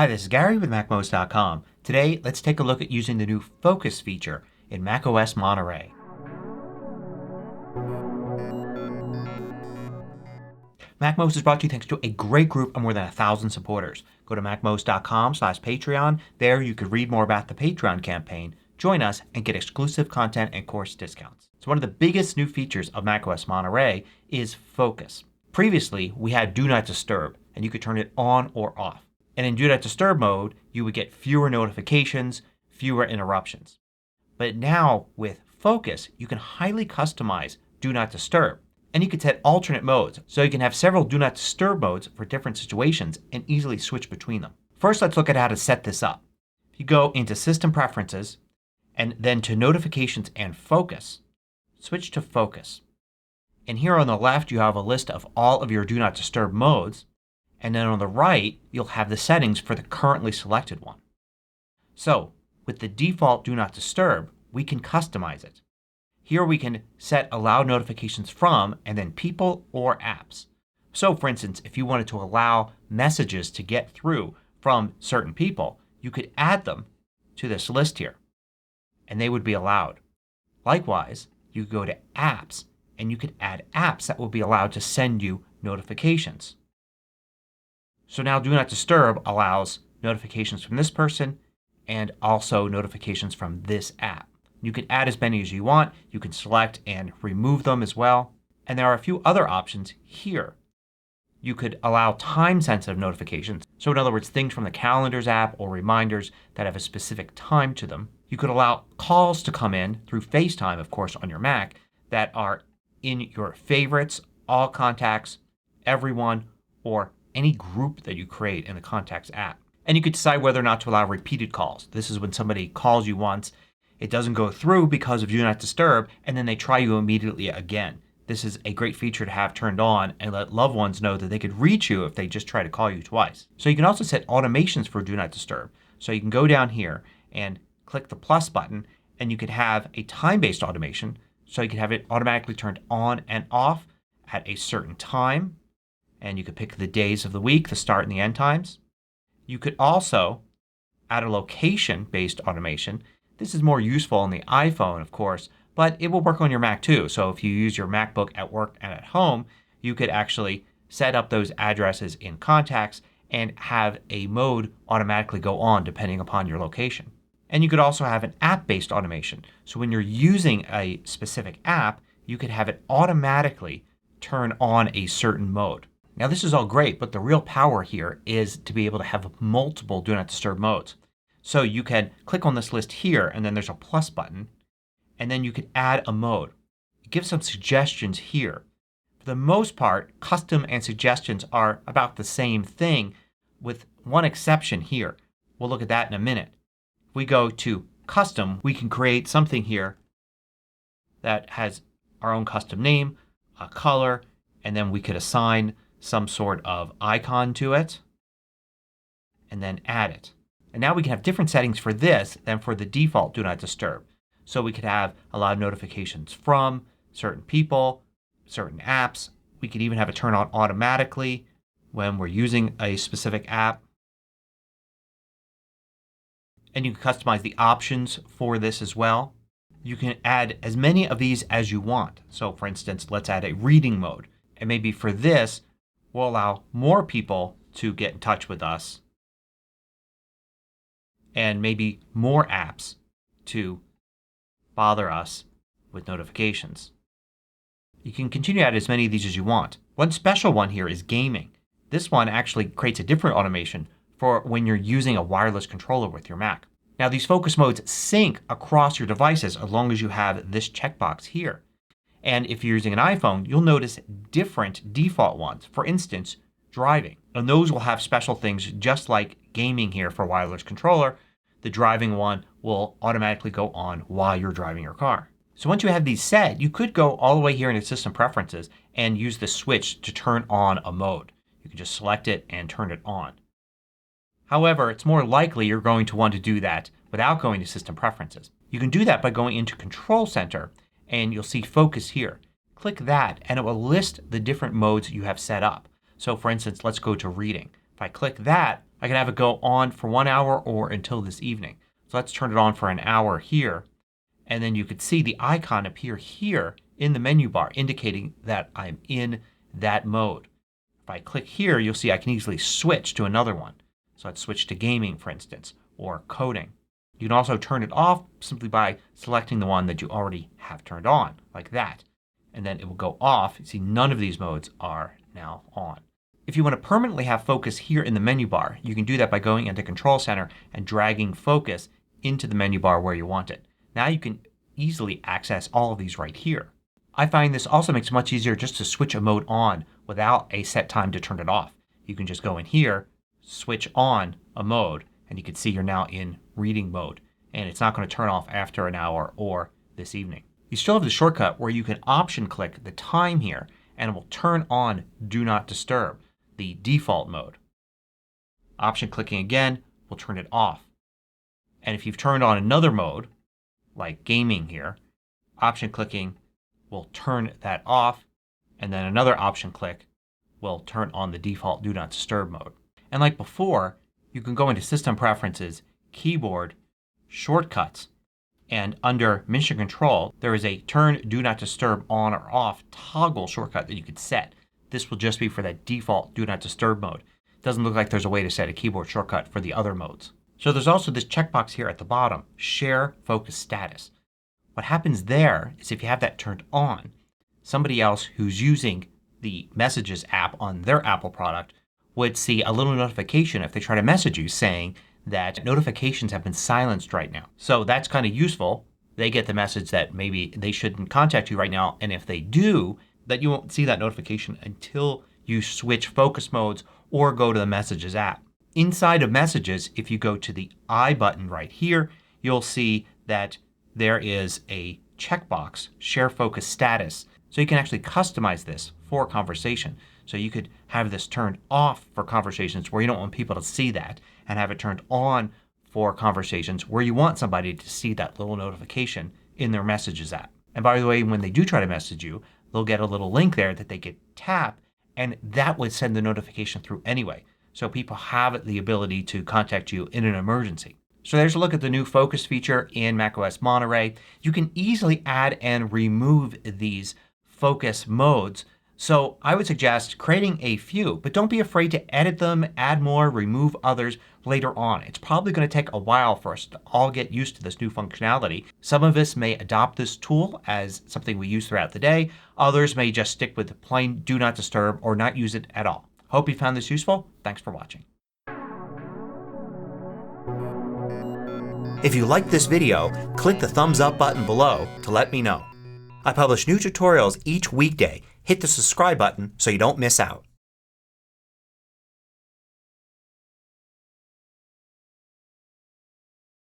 Hi, this is Gary with MACMOST.com. Today, let's take a look at using the new Focus feature in macOS Monterey. MACMOST is brought to you thanks to a great group of more than 1,000 supporters. Go to MACMOST.com/Patreon. There you can read more about the Patreon campaign, join us, and get exclusive content and course discounts. So one of the biggest new features of macOS Monterey is Focus. Previously, we had Do Not Disturb, and you could turn it on or off. And in Do Not Disturb mode you would get fewer notifications, fewer interruptions. But now with Focus you can highly customize Do Not Disturb. And you can set alternate modes. So you can have several Do Not Disturb modes for different situations and easily switch between them. First, let's look at how to set this up. If you go into System Preferences and then to Notifications and Focus, switch to Focus. And here on the left you have a list of all of your Do Not Disturb modes. And then on the right you'll have the settings for the currently selected one. So with the default Do Not Disturb we can customize it. Here we can set allow notifications from and then people or apps. So for instance if you wanted to allow messages to get through from certain people you could add them to this list here and they would be allowed. Likewise you could go to apps and you could add apps that will be allowed to send you notifications. So now Do Not Disturb allows notifications from this person and also notifications from this app. You can add as many as you want. You can select and remove them as well. And there are a few other options here. You could allow time sensitive notifications. So in other words things from the Calendars app or reminders that have a specific time to them. You could allow calls to come in through FaceTime, of course, on your Mac that are in your favorites, all contacts, everyone, or any group that you create in the Contacts app. And you could decide whether or not to allow repeated calls. This is when somebody calls you once, it doesn't go through because of Do Not Disturb, and then they try you immediately again. This is a great feature to have turned on and let loved ones know that they could reach you if they just try to call you twice. So you can also set automations for Do Not Disturb. So you can go down here and click the plus button and you could have a time-based automation. So you can have it automatically turned on and off at a certain time. And you could pick the days of the week, the start and the end times. You could also add a location-based automation. This is more useful on the iPhone, of course, but it will work on your Mac too. So if you use your MacBook at work and at home, you could actually set up those addresses in Contacts and have a mode automatically go on depending upon your location. And you could also have an app-based automation. So when you're using a specific app, you could have it automatically turn on a certain mode. Now this is all great, but the real power here is to be able to have multiple Do Not Disturb modes. So you can click on this list here and then there's a plus button and then you can add a mode. Give some suggestions here. For the most part, custom and suggestions are about the same thing with one exception here. We'll look at that in a minute. If we go to custom we can create something here that has our own custom name, a color, and then we could assign some sort of icon to it and then add it. And now we can have different settings for this than for the default Do Not Disturb. So we could have allow notifications from certain people, certain apps. We could even have it turn on automatically when we're using a specific app. And you can customize the options for this as well. You can add as many of these as you want. So for instance let's add a reading mode. And maybe for this we'll allow more people to get in touch with us and maybe more apps to bother us with notifications. You can continue to add as many of these as you want. One special one here is gaming. This one actually creates a different automation for when you're using a wireless controller with your Mac. Now these focus modes sync across your devices as long as you have this checkbox here. And if you're using an iPhone you'll notice different default ones. For instance driving. And those will have special things just like gaming here for wireless controller. The driving one will automatically go on while you're driving your car. So once you have these set you could go all the way here into System Preferences and use the switch to turn on a mode. You can just select it and turn it on. However, it's more likely you're going to want to do that without going to System Preferences. You can do that by going into Control Center and you'll see Focus here. Click that and it will list the different modes you have set up. So for instance let's go to Reading. If I click that I can have it go on for 1 hour or until this evening. So let's turn it on for an hour here. And then you could see the icon appear here in the menu bar indicating that I'm in that mode. If I click here you'll see I can easily switch to another one. So let's switch to gaming, for instance, or coding. You can also turn it off simply by selecting the one that you already have turned on, like that. And then it will go off. You see none of these modes are now on. If you want to permanently have focus here in the menu bar, you can do that by going into Control Center and dragging focus into the menu bar where you want it. Now you can easily access all of these right here. I find this also makes it much easier just to switch a mode on without a set time to turn it off. You can just go in here, switch on a mode, and you can see you're now in reading mode. And it's not going to turn off after an hour or this evening. You still have the shortcut where you can option click the time here and it will turn on Do Not Disturb, the default mode. Option clicking again will turn it off. And if you've turned on another mode, like gaming here, option clicking will turn that off, and then another option click will turn on the default Do Not Disturb mode. And like before, you can go into System Preferences, Keyboard, Shortcuts, and under Mission Control there is a Turn Do Not Disturb on or off toggle shortcut that you could set. This will just be for that default Do Not Disturb mode. It doesn't look like there's a way to set a keyboard shortcut for the other modes. So there's also this checkbox here at the bottom, Share Focus Status. What happens there is if you have that turned on, somebody else who's using the Messages app on their Apple product would see a little notification if they try to message you saying that notifications have been silenced right now. So that's kind of useful. They get the message that maybe they shouldn't contact you right now, and if they do, that you won't see that notification until you switch focus modes or go to the Messages app. Inside of Messages, if you go to the I button right here, you'll see that there is a checkbox, Share Focus Status. So you can actually customize this for conversation. So you could have this turned off for conversations where you don't want people to see that, and have it turned on for conversations where you want somebody to see that little notification in their Messages app. And by the way, when they do try to message you, they'll get a little link there that they could tap, and that would send the notification through anyway. So people have the ability to contact you in an emergency. So there's a look at the new focus feature in macOS Monterey. You can easily add and remove these focus modes. So I would suggest creating a few, but don't be afraid to edit them, add more, remove others later on. It's probably going to take a while for us to all get used to this new functionality. Some of us may adopt this tool as something we use throughout the day. Others may just stick with the plain Do Not Disturb or not use it at all. Hope you found this useful. Thanks for watching. If you liked this video, click the thumbs up button below to let me know. I publish new tutorials each weekday. Hit the subscribe button so you don't miss out.